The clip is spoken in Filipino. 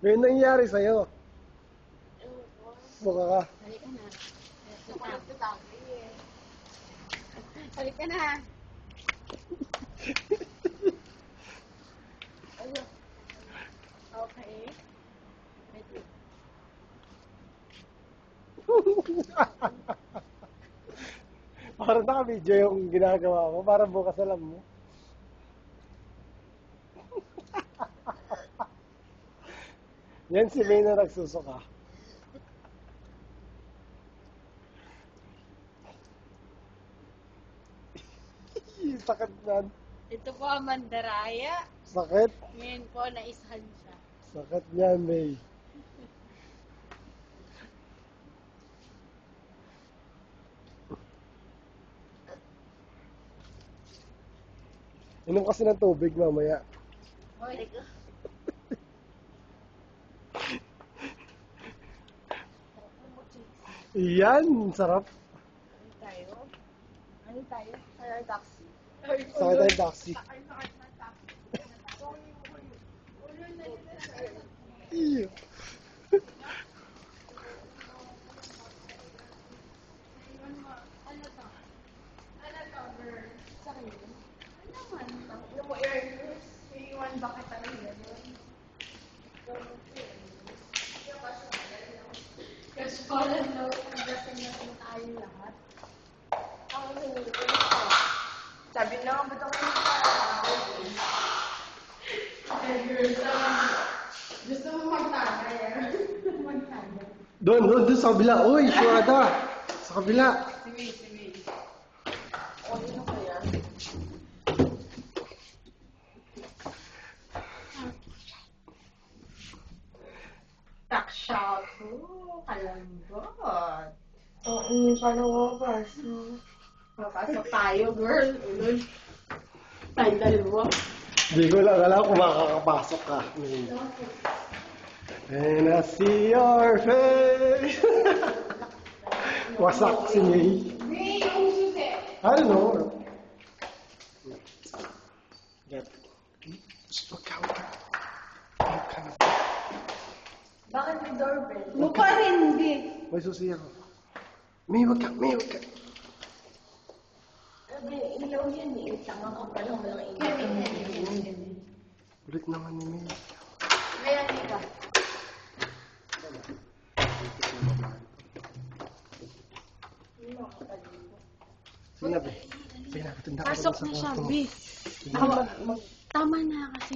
May nangyari sa'yo. Buka ka. Halika na. Halika na. Okay. Wait, wait. Parang naka-video yung ginagawa mo. Parang bukas alam mo. Yan si May na nagsusuka. Sakit yan. Ito po ang mandaraya. Sakit. Ngayon po, naisahan siya. Sakit yan, May. Inom kasi ng tubig mamaya. Hoy. Yan, sarap. Ano tayo? Ano tayo? Ay, taxi. Sakit ng taxi. Iyo. Kasi parang nag-dressing natin tayo lahat. Ako hindi ko. Sabi na, ba't ako gusto mo magtagay magtagay. Doon sa kabila. Uy, Shuada. Sa kabila. Sige. O, yun ako yan. Taksha ko. Kalambot. Oo, paano mapasok? Papasok tayo, girl. Ulol. Tayo dalawa. Hindi ko lang alam kung makakapasok ka. May. And I see your face. Wasak si May. May, yung susi. I don't know. Get. Wag ka. Bakit may doorbell? Mukha rin, hindi. May susi ako. May, wag ka. Ilaw yan eh. Tama ka pala. Walang ilaw. Ulit naman ni May. Kaya ka. Sige na, be. Sige na, tunda ka Pasok sa na siya, kwarto mo. B. Tama na kasi.